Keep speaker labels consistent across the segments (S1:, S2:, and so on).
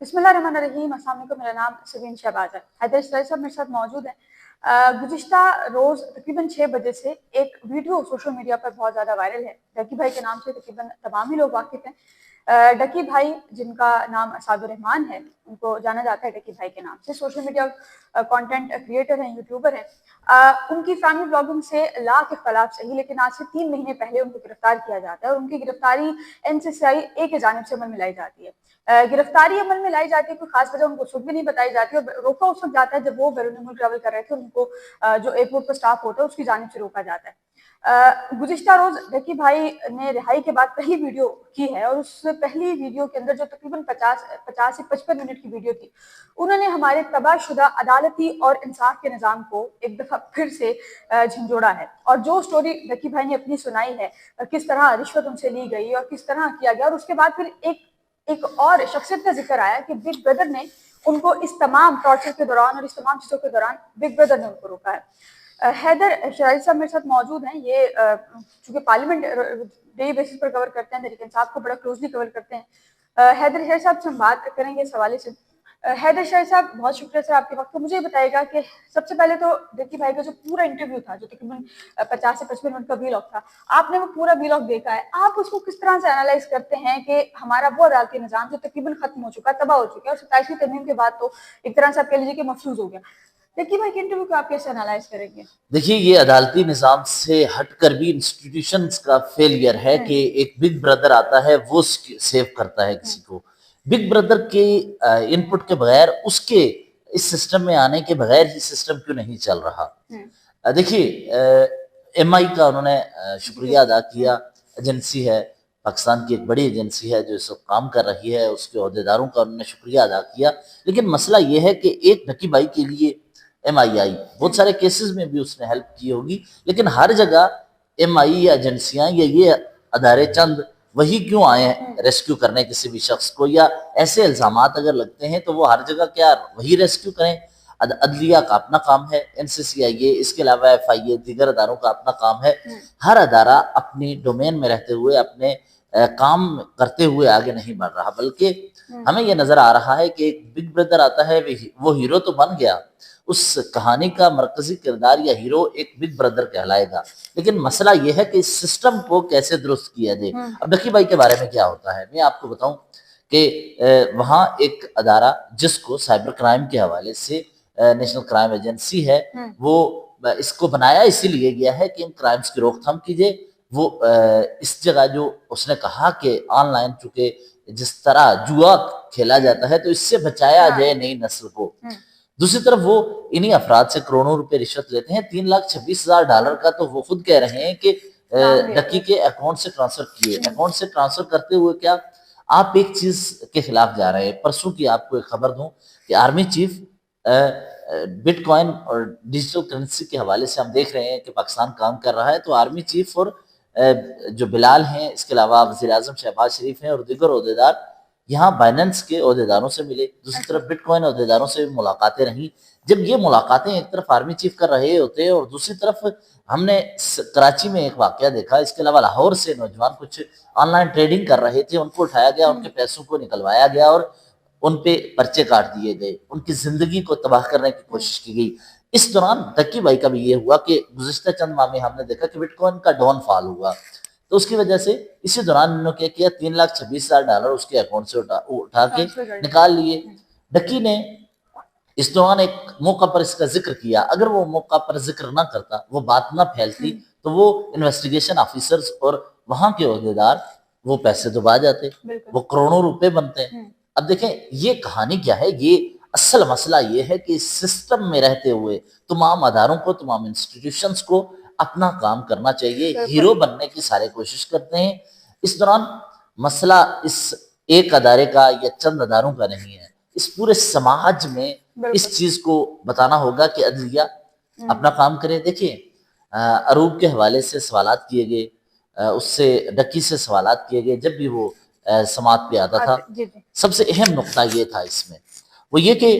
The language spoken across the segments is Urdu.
S1: بسم اللہ الرحمن الرحیم۔ السلام علیکم، میرا نام سبین شہباز ہے۔ حیدر اسرائیل صاحب میرے ساتھ موجود ہیں۔ گزشتہ روز تقریباً 6 بجے سے ایک ویڈیو سوشل میڈیا پر بہت زیادہ وائرل ہے۔ ڈکی بھائی کے نام سے تقریباً تمام ہی لوگ واقف ہیں۔ ڈکی بھائی جن کا نام اسعد الرحمان ہے، ان کو جانا جاتا ہے ڈکی بھائی کے نام سے، سوشل میڈیا کانٹینٹ کریٹر ہیں، یوٹیوبر ہیں۔ ان کی فیملی بلاگنگ سے لاکھ اختلاف صحیح، لیکن آج سے 3 مہینے پہلے ان کو گرفتار کیا جاتا ہے اور ان کی گرفتاری NCCI کی جانب سے عمل میں لائی جاتی ہے۔ گرفتاری عمل میں لائی جاتی ہے، کوئی خاص وجہ ان کو اس وقت بھی نہیں بتائی جاتی، اور روکا اس وقت جاتا ہے جب وہ بیرون ملک ٹریول کر رہے تھے، ان کو جو ایئرپورٹ پر سٹاف ہوتا ہے اس کی جانب سے روکا جاتا ہے۔ گزشتہ روز ڈکی بھائی نے رہائی کے بعد پہلی ویڈیو کی ہے، اور اس پہلی ویڈیو کے اندر جو تقریباً 50 سے 55 منٹ کی ویڈیو تھی، انہوں نے ہمارے تباہ شدہ عدالتی اور انصاف کے نظام کو ایک دفعہ پھر سے جھنجھوڑا ہے۔ اور جو سٹوری ڈکی بھائی نے اپنی سنائی ہے، کس طرح رشوت ان سے لی گئی اور کس طرح کیا گیا، اور اس کے بعد پھر ایک اور شخصیت کا ذکر آیا کہ بگ بردر نے ان کو اس تمام ٹارچر کے دوران اور اس تمام چیزوں کے دوران بگ بردر نے ان کو روکا ہے۔ حیدر شاہد صاحب میرے ساتھ موجود ہیں۔ یہ چونکہ پارلیمنٹ ڈیلی بیسس پر کور کرتے ہیں، تحریک انصاف کو بڑا کلوزلی کور کرتے ہیں۔ حیدر شاہد صاحب سے ہم بات کریں گے اس حوالے سے۔ حیدر شاہد صاحب بہت شکریہ سر آپ کے وقت کو۔ مجھے یہ بتائے گا کہ سب سے پہلے تو ڈکی بھائی کا جو پورا انٹرویو تھا، جو تقریباً 50 سے 55 منٹ کا ویلاگ تھا، آپ نے وہ پورا ویلاگ دیکھا ہے، آپ اس کو کس طرح سے انالائز کرتے ہیں کہ ہمارا وہ عدالتی نظام جو تقریباً ختم ہو چکا، تباہ ہو چکا ہے، اور 27ویں ترمیم کے بعد تو ایک طرح سے آپ کہہ لیجیے کہ مفلوج ہو گیا، ڈکی بھائی کے انٹرویو کو آپ کیسے انالائز کریں گے؟
S2: دیکھیے، یہ عدالتی نظام سے ہٹ کر بھی انسٹیٹیوشنز کا فیلئر ہے کہ ایک بگ بردر آتا ہے، وہ سیو کرتا ہے کسی کو۔ بگ بردر کے انپٹ کے بغیر، اس کے اس سسٹم میں آنے کے بغیر ہی سسٹم کیوں نہیں چل رہا۔ دیکھیے، MI کا انہوں نے شکریہ ادا کیا، ایجنسی ہے، پاکستان کی ایک بڑی ایجنسی ہے جو اس وقت کام کر رہی ہے، اس کے عہدیداروں کا انہوں نے شکریہ ادا کیا۔ لیکن مسئلہ یہ ہے کہ ایک ڈکی بھائی کے لیے MI بہت سارے کیسز میں بھی اس نے ہیلپ کی ہوگی، لیکن ہر جگہ MI یا ایجنسیاں یا یہ ادارے چند وہی کیوں آئے ہیں ریسکیو کرنے کسی بھی شخص کو، یا ایسے الزامات اگر لگتے ہیں تو وہ ہر جگہ کیا وہی ریسکیو کریں؟ عدلیہ کا اپنا کام ہے، NCCI، اس کے علاوہ FIA، دیگر اداروں کا اپنا کام ہے۔ ہر ادارہ اپنی ڈومین میں رہتے ہوئے، اپنے کام کرتے ہوئے آگے نہیں بڑھ رہا، بلکہ ہمیں یہ نظر آ رہا ہے کہ ایک بگ بردر آتا ہے، وہ ہیرو تو بن گیا، اس کہانی کا مرکزی کردار یا ہیرو ایک بگ بردر کہلائے گا، لیکن مسئلہ یہ ہے کہ اس سسٹم کو کیسے درست کیا جائے۔ اب ڈکی بھائی کے بارے میں کیا ہوتا ہے، میں آپ کو بتاؤں کہ وہاں ایک ادارہ جس کو سائبر کرائم کے حوالے سے نیشنل کرائم ایجنسی ہے، وہ اس کو بنایا اسی لیے گیا ہے کہ ان کرائمز کی روک تھام کیجیے۔ وہ اس جگہ جو اس نے کہا کہ آن لائن چونکہ جس طرح جوا کھیلا جاتا ہے تو اس سے بچایا جائے نئی نسل کو۔ دوسری طرف وہ انہی افراد سے کروڑوں روپے رشوت لیتے ہیں، $3,26,000 کا تو وہ خود کہہ رہے ہیں کہ ڈکی کے اکاؤنٹ سے ٹرانسفر کیے۔ اکاؤنٹ سے ٹرانسفر کرتے ہوئے کیا آپ ایک چیز کے خلاف جا رہے ہیں۔ پرسوں کی آپ کو ایک خبر دوں کہ آرمی چیف بٹ کوائن اور ڈیجیٹل کرنسی کے حوالے سے ہم دیکھ رہے ہیں کہ پاکستان کام کر رہا ہے، تو آرمی چیف اور جو بلال ہیں، اس کے علاوہ وزیر اعظم شہباز شریف ہیں اور دیگر عہدیدار یہاں بائننس کے عہدیداروں سے ملے، دوسری طرف بٹ کوائن عہدیداروں سے بھی ملاقاتیں رہیں۔ جب یہ ملاقاتیں ایک طرف آرمی چیف کر رہے ہوتے اور دوسری طرف ہم نے کراچی میں ایک واقعہ دیکھا، اس کے علاوہ لاہور سے نوجوان کچھ آن لائن ٹریڈنگ کر رہے تھے، ان کو اٹھایا گیا، ان کے پیسوں کو نکلوایا گیا اور ان پہ پرچے کاٹ دیے گئے، ان کی زندگی کو تباہ کرنے کی کوشش کی گئی۔ اس دوران ڈکی بھائی کا بھی یہ ہوا کہ گزشتہ چند ماہ میں ہم نے دیکھا کہ بٹ کوائن کا ڈاؤن فال ہوا، تو اس کی وجہ سے اسی دوران انہوں نے کیا $3,26,000 اس کے اکاؤنٹ سے اٹھا کے نکال لیے۔ ڈکی نے اس دوران ایک موقع پر اس کا ذکر کیا، اگر وہ موقع پر ذکر نہ کرتا، وہ بات نہ پھیلتی، تو وہ انویسٹیگیشن آفیسرز اور وہاں کے عہدیدار وہ پیسے دبا جاتے، وہ کروڑوں روپے بنتے۔ اب دیکھیں یہ کہانی کیا ہے، یہ اصل مسئلہ یہ ہے کہ اس سسٹم میں رہتے ہوئے تمام اداروں کو، تمام انسٹیٹیوشنز کو اپنا کام کرنا چاہیے۔ ہیرو بننے کی سارے کوشش کرتے ہیں۔ اس دوران مسئلہ اس ایک ادارے کا یا چند اداروں کا نہیں ہے، اس پورے سماج میں اس چیز کو بتانا ہوگا کہ عدلیہ اپنا کام کرے۔ دیکھیں، عروب کے حوالے سے سوالات کیے گئے، اس سے ڈکی سے سوالات کیے گئے، جب بھی وہ سماعت پہ آتا تھا، سب سے اہم نقطہ یہ تھا اس میں، وہ یہ کہ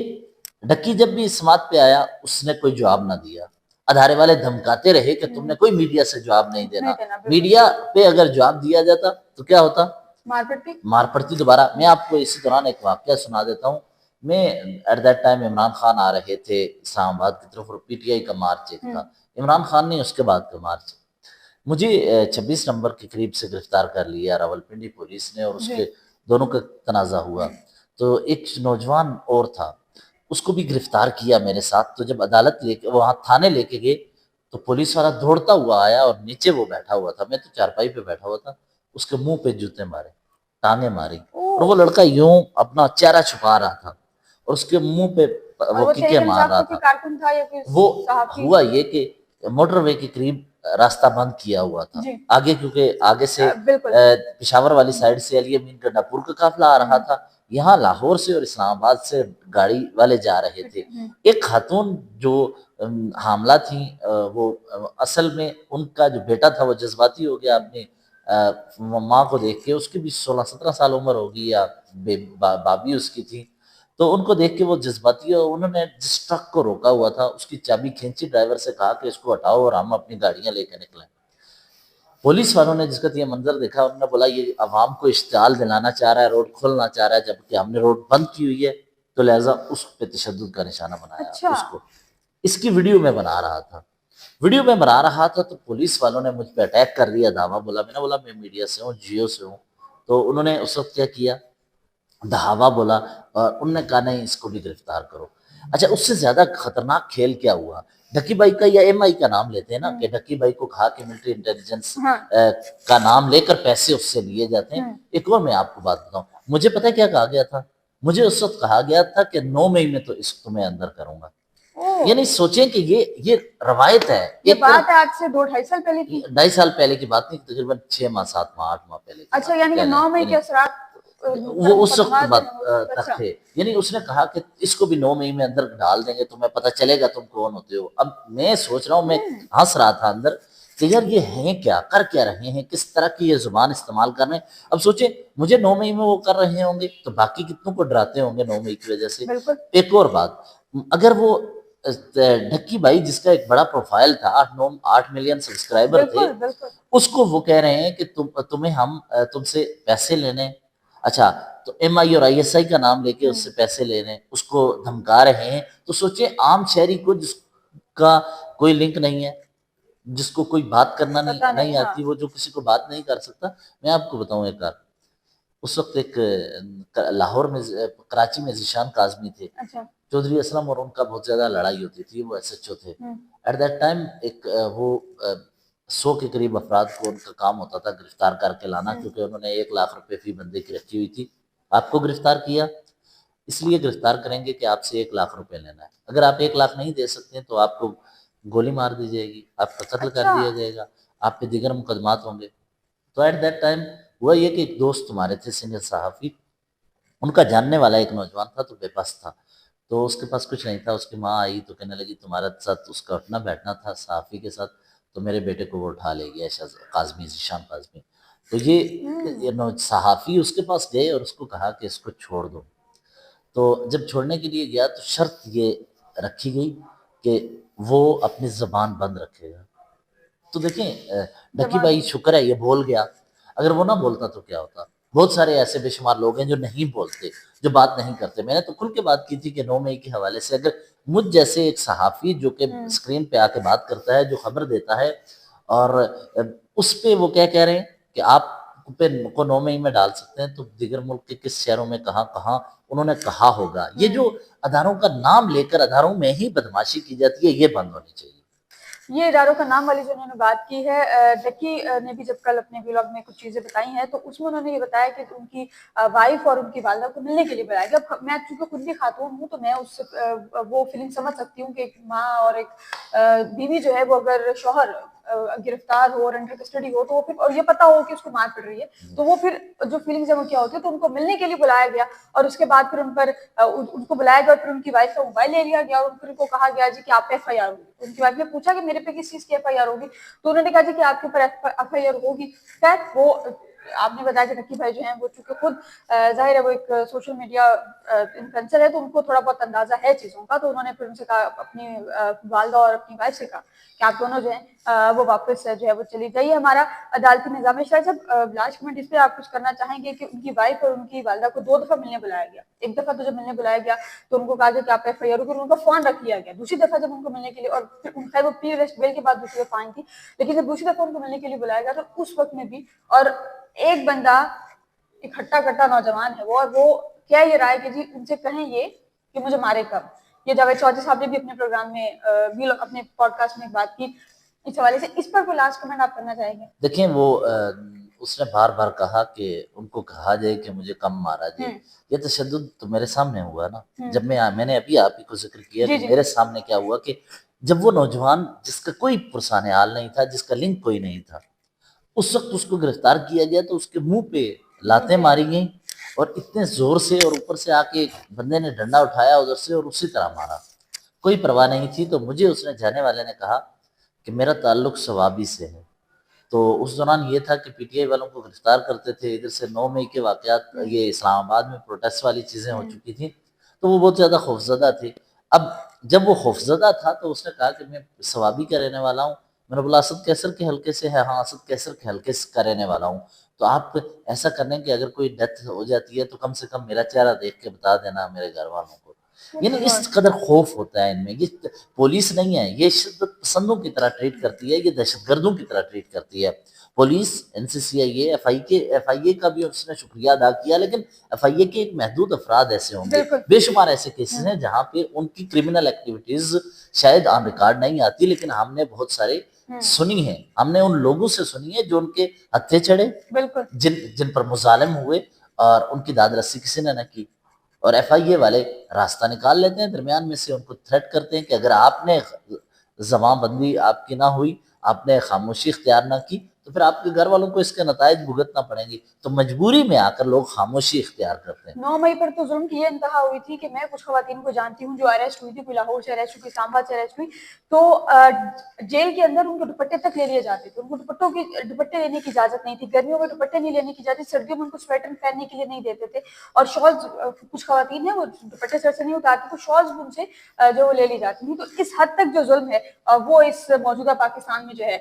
S2: ڈکی جب بھی سماعت پہ آیا اس نے کوئی جواب نہ دیا۔ ادارے والے دھمکاتے رہے کہ تم نے کوئی میڈیا سے جواب نہیں دینا۔ میڈیا پہ اگر جواب دیا جاتا تو کیا ہوتا؟
S1: مار پڑتی
S2: مار پڑتی دوبارہ. میں آپ کو اسی دوران ایک واقعہ سنا دیتا ہوں. میں at that time Imran Khan آ رہے تھے اسلام آباد کی طرف اور پی ٹی آئی کا مارچ ایک تھا. عمران خان نے اس کے بعد کا مارچ مجھے 26 نمبر کے قریب سے گرفتار کر لیا راولپنڈی پولیس نے, اور اس کے دونوں کا تنازع ہوا. تو ایک نوجوان اور تھا, اس کو بھی گرفتار کیا میرے ساتھ. تو جب عدالت لے کے وہاں تھانے لے کے گئے تو پولیس والا دوڑتا ہوا آیا اور نیچے وہ بیٹھا ہوا تھا, میں تو چارپائی پہ بیٹھا ہوا تھا. اس کے منہ پہ جوتے مارے, ٹانگیں ماری, اور وہ لڑکا یوں اپنا چہرہ چھپا رہا تھا اور اس کے منہ پہ وہ کیکیں مار رہا تھا.
S1: کارٹون تھا یا
S2: وہ ہوا یہ کہ موٹر وے کے قریب راستہ بند کیا ہوا تھا آگے, کیونکہ آگے سے پشاور والی سائڈ سے علی امین گنڈاپور کا قافلہ آ رہا تھا, یہاں لاہور سے اور اسلام آباد سے گاڑی والے جا رہے تھے. ایک خاتون جو حاملہ تھیں, وہ اصل میں ان کا جو بیٹا تھا وہ جذباتی ہو گیا اپنی ماں کو دیکھ کے. اس کی بھی 16-17 سال عمر ہوگی یا بابی اس کی تھی. تو ان کو دیکھ کے وہ جذباتی ہو, انہوں نے جس ٹرک کو روکا ہوا تھا اس کی چابی کھینچی, ڈرائیور سے کہا کہ اس کو ہٹاؤ اور ہم اپنی گاڑیاں لے کے نکلیں. پولیس والوں نے جس کا یہ منظر دیکھا, انہوں نے بولا یہ عوام کو اشتعال دلانا چاہ رہا ہے, روڈ کھولنا چاہ رہا ہے, جبکہ ہم نے روڈ بند کی ہوئی ہے, تو لہٰذا اس پہ تشدد کا نشانہ بنایا. اس کو اس کی ویڈیو میں بنا رہا تھا تو پولیس والوں نے مجھ پہ اٹیک کر دیا, دھاوا بولا. میں نے بولا میں میڈیا سے ہوں, جیو سے ہوں. تو انہوں نے اس وقت کیا کیا, دھاوا بولا, اور انہوں نے کہا نہیں اس کو بھی گرفتار کرو. اچھا, اس سے زیادہ خطرناک کھیل کیا ہوا, ڈھکی بھائی کا یا ایم آئی کا نام لیتے ہیں نا, کہ ڈھکی بھائی کو کہا کہ ملٹری انٹیلیجنس کا نام لے کر پیسے اس سے لیے جاتے ہیں. ایک اور میں آپ کو بات بتاؤں, مجھے پتہ کیا کہا گیا تھا, مجھے اس وقت کہا گیا تھا کہ 9 مئی میں تو اس کو میں اندر کروں گا. یعنی سوچیں کہ یہ روایت ہے,
S1: یہ بات ہے آج سے 2-2.5 سال پہلے کی,
S2: 2.5 سال پہلے کی بات نہیں, تقریباً 6 ماہ 7 ماہ 8 ماہ پہلے.
S1: اچھا, یعنی کہ 9 مئی کے اثرات
S2: وہ اس وقت تک تھے. یعنی اس نے کہا کہ اس کو بھی 9 مئی میں اندر ڈال دیں گے, تمہیں پتہ چلے گا تم کون ہوتے ہو. اب میں سوچ رہا ہوں, میں ہنس رہا تھا اندر کہ یار یہ ہیں کیا, کر کیا رہے ہیں, کس طرح کی یہ زبان استعمال کر رہے ہیں. اب سوچیں مجھے 9 مئی میں وہ کر رہے ہوں گے تو باقی کتنوں کو ڈراتے ہوں گے 9 مئی کی وجہ سے. ایک اور بات, اگر وہ ڈھکی بھائی جس کا ایک بڑا پروفائل تھا, 8 ملین سبسکرائبر تھے, اس کو وہ کہہ رہے ہیں کہ تمہیں ہم تم سے پیسے لینے. اچھا, تو ایم آئی اور آئی ایس آئی کا نام لے کے اس سے پیسے لے رہے ہیں, اس کو دھمکا رہے ہیں. تو سوچیں عام شہری کو جس کا کوئی لنک نہیں ہے, جس کو کوئی بات کرنا نہیں آتی, وہ جو کسی کو بات نہیں کر سکتا. میں آپ کو بتاؤں ایک بار, اس وقت ایک لاہور میں کراچی میں ذیشان کاظمی تھے, چودھری اسلم اور ان کا بہت زیادہ لڑائی ہوتی تھی, وہ ایس ایچ او تھے. ایٹ دیٹ ٹائم ایک وہ 100 کے قریب افراد کو ان کا کام ہوتا تھا گرفتار کر کے لانا, کیونکہ انہوں نے 1 لاکھ روپے فی بندے کی رکھی ہوئی تھی. آپ کو گرفتار کیا, اس لیے گرفتار کریں گے کہ آپ سے 1 لاکھ روپے لینا ہے. اگر آپ 1 لاکھ نہیں دے سکتے تو آپ کو گولی مار دی جائے گی, آپ کا قتل کر دیا جائے گا, آپ پہ دیگر مقدمات ہوں گے. تو ایٹ دیٹ ٹائم ہوا یہ کہ ایک دوست تمہارے تھے سینئر صحافی, ان کا جاننے والا ایک نوجوان تھا تو بے بس تھا, تو اس کے پاس کچھ نہیں تھا. اس کی ماں آئی تو کہنے لگی تمہارے ساتھ اس کا اٹھنا بیٹھنا تھا صحافی کے ساتھ, تو میرے بیٹے کو وہ اٹھا لے گیا کاظمی, ذیشان کاظمی. تو یہ صحافی اس کے پاس گئے اور اس کو کہا کہ اس کو چھوڑ دو. تو جب چھوڑنے کے لیے گیا تو شرط یہ رکھی گئی کہ وہ اپنی زبان بند رکھے گا. تو دیکھیں ڈھکی بھائی شکر ہے یہ بول گیا, اگر وہ نہ بولتا تو کیا ہوتا. بہت سارے ایسے بے شمار لوگ ہیں جو نہیں بولتے, جو بات نہیں کرتے. میں نے تو کھل کے بات کی تھی کہ 9 مئی کے حوالے سے اگر مجھ جیسے ایک صحافی جو کہ اسکرین پہ آ کے بات کرتا ہے, جو خبر دیتا ہے, اور اس پہ وہ کیا کہہ رہے ہیں کہ آپ کو 9 مئی میں ڈال سکتے ہیں, تو دیگر ملک کے کس شہروں میں کہاں کہاں انہوں نے کہا ہوگا. یہ جو اداروں کا نام لے کر اداروں میں ہی بدماشی کی جاتی ہے, یہ بند ہونی چاہیے.
S1: یہ اداروں کا نام والی جو انہوں نے بات کی ہے, ڈکی نے بھی جب کل اپنے ولاگ میں کچھ چیزیں بتائی ہیں تو اس میں انہوں نے یہ بتایا کہ ان کی وائف اور ان کی والدہ کو ملنے کے لیے بلایا گیا. اب میں چونکہ خود بھی خاتون ہوں تو میں اس سے وہ فیلنگ سمجھ سکتی ہوں کہ ایک ماں اور ایک بیوی جو ہے وہ اگر شوہر گرفتار ہو اور انڈر کسٹڈی ہو تو وہ پھر, اور یہ پتا ہو کہ اس کو مار پڑ رہی ہے, تو وہ پھر جو فیلنگز ہیں وہ کیا ہوتی ہے. تو ان کو ملنے کے لیے بلایا گیا اور اس کے بعد پھر ان کو بلایا گیا اور پھر ان کی وائف کا موبائل لے لیا گیا اور پھر ان کو کہا گیا جی کہ آپ پہ ایف آئی آر ہوگی. ان کی وائف نے پوچھا کہ میرے پہ کس چیز کی ایف آئی آر ہوگی, تو انہوں نے کہا جی کہ آپ کے اوپر ایف آئی آر ہوگی. خیر وہ آپ نے بتایا کہ نقی بھائی جو ہیں وہ چونکہ خود ظاہر ہے وہ ایک سوشل میڈیا انفلوئنسر ہے، تو ان کو تھوڑا بہت اندازہ ہے چیزوں کا، تو انہوں نے پھر ان سے کہا، اپنی والدہ اور اپنی وائف سے کہا کہ آپ دونوں جو ہیں وہ واپس جو ہے وہ چلی جائیے. ہمارا عدالتی نظام ہے. شاید صاحب لاسٹ کمنٹ اس پہ آپ کچھ کرنا چاہیں گے کہ ان کی وائف اور ان کی والدہ کو 2 دفعہ ملنے بلایا گیا. ایک دفعہ تو جب ملنے بلایا گیا تو ان کو کہا گیا کہ آپ ایف آئی آر ہو، پھر ان کا فون رکھ لیا گیا. دوسری دفعہ جب ان کو ملنے کے لیے، اور پھر خیر وہ پری اریسٹ بیل کے بعد دوسری دفعہ آئی تھی، لیکن جب دوسری دفعہ ان کو ملنے کے لیے بلایا گیا تو اس وقت میں بھی، اور ایک بندہ ایک ہٹا کٹا نوجوان ہے وہ، اور وہ کیا یہ رائے کہ جی ان سے کہیں یہ کہ مجھے مارے کب. یہ جاوید چودھری صاحب نے بھی اپنے پروگرام میں بھی اپنے پوڈ کاسٹ میں ایک بات کی اس حوالے سے. اس پر کوئی لاسٹ کمنٹ آپ کرنا چاہیں گے؟
S2: دیکھیں وہ اس نے بار بار کہا کہ ان کو کہا جائے کہ مجھے کم مارا جائے. یہ تشدد تو میرے سامنے ہوا نا. جب میں نے ابھی آپ ہی کو ذکر کیا کہ میرے سامنے کیا ہوا کہ جب وہ نوجوان جس کا کوئی پرسان حال نہیں تھا، جس کا لنک کوئی نہیں تھا، اس وقت اس کو گرفتار کیا گیا تو اس کے منہ پہ لاتیں ماری گئیں، اور اتنے زور سے، اور اوپر سے آ کے بندے نے ڈنڈا اٹھایا ادھر سے اور اسی طرح مارا. کوئی پرواہ نہیں تھی. تو مجھے اس نے جانے والے نے کہا کہ میرا تعلق ثوابی سے ہے. تو اس دوران یہ تھا کہ پی ٹی آئی والوں کو گرفتار کرتے تھے. ادھر سے 9 مئی کے واقعات، یہ اسلام آباد میں پروٹیسٹ والی چیزیں ہو چکی تھیں، تو وہ بہت زیادہ خوفزدہ تھے. اب جب وہ خوفزدہ تھا تو اس نے کہا کہ میں ثوابی کا رہنے والا ہوں. میں نے بولا اسد کیسر کے حلقے سے ہے؟ ہاں اسد کیسر کے حلقے کا رہنے والا ہوں. تو آپ ایسا کریں کہ اگر کوئی ڈیتھ ہو جاتی ہے تو کم سے کم میرا چہرہ دیکھ کے بتا دینا میرے گھر والوں کو. یعنی اس قدر خوف ہوتا ہے ان میں. یہ پولیس نہیں ہے، یہ شدت پسندوں کی طرح ٹریٹ کرتی ہے، یہ دہشت گردوں کی طرح ٹریٹ کرتی ہے. پولیس، این سی سی آئی اے، ایف آئی اے کا بھی اس نے شکریہ ادا کیا، لیکن ایف آئی اے کے ایک محدود افراد ایسے ہوں گے، بے شمار ایسے کیسز ہیں جہاں پہ ان کی کرمنل ایکٹیویٹیز شاید آن ریکارڈ نہیں آتی، لیکن ہم نے بہت سارے سنی ہیں. ہم نے ان لوگوں سے سنی ہے جو ان کے ہتھے چڑھے، جن پر مظالم ہوئے، اور ان کی داد رسی کسی نے نہ کی. اور ایف آئی اے والے راستہ نکال لیتے ہیں درمیان میں سے، ان کو تھریٹ کرتے ہیں کہ اگر آپ نے زبان بندی آپ کی نہ ہوئی، آپ نے خاموشی اختیار نہ کی، تو پھر آپ کے گھر والوں کو اس کے نتائج بھگتنا پڑیں گے. تو مجبوری میں آ کر لوگ خاموشی اختیار کرتے ہیں.
S1: 9 مئی پر تو ظلم کی یہ انتہا ہوئی تھی کہ میں کچھ خواتین کو جانتی ہوں جو اریسٹ ہوئی تھی، کوئی لاہور سے اریسٹ ہوئی، کوئی اسلام آباد سے اریسٹ ہوئی، تو جیل کے اندر ان کے دوپٹے تک لے لیے جاتے تھے. ان کو دوپٹے لینے کی اجازت نہیں تھی، گرمیوں میں دوپٹے نہیں لینے کی اجازت تھی، سردیوں میں ان کو سویٹر پہننے کے لیے نہیں دیتے تھے، اور شالز، کچھ خواتین ہیں وہ دوپٹے سر سے نہیں اتارتی تو شالز ان سے جو لے لی جاتی تھیں. تو اس حد تک جو ظلم ہے وہ اس موجودہ پاکستان میں جو ہے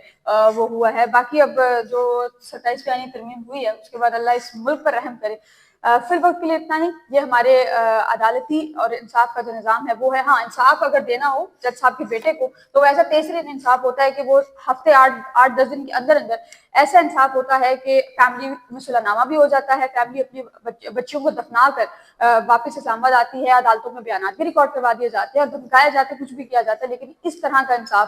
S1: وہ ہوا ہے. باقی اب جو 27 آئینی ترمیم ہوئی ہے اس کے بعد اللہ اس ملک پر رحم کرے. فی الوقت کے لیے اتنا ہی. یہ ہمارے عدالتی اور انصاف کا جو نظام ہے وہ ہے. ہاں، انصاف اگر دینا ہو جج صاحب کے بیٹے کو تو وہ ایسا تیسرے انصاف ہوتا ہے کہ وہ ہفتے 8-10 دن کے اندر ایسا انصاف ہوتا ہے کہ فیملی میں صلح نامہ بھی ہو جاتا ہے، فیملی اپنے بچوں کو دفنا کر واپس اسلام آباد آتی ہے، عدالتوں میں بیانات بھی ریکارڈ کروا دیے جاتے ہیں اور دھمکایا جاتا ہے، کچھ بھی کیا جاتا ہے. لیکن اس طرح کا انصاف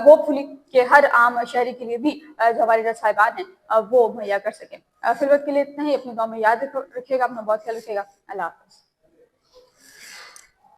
S1: ہوپ فلی کہ ہر عام شہری کے لیے بھی جو ہمارے جج صاحبان ہیں وہ مہیا کر سکیں. فی الوقت کے لیے اتنا ہی. اپنی دعا میں یاد رکھیے گا، اپنا بہت خیال رکھیے گا. اللہ حافظ.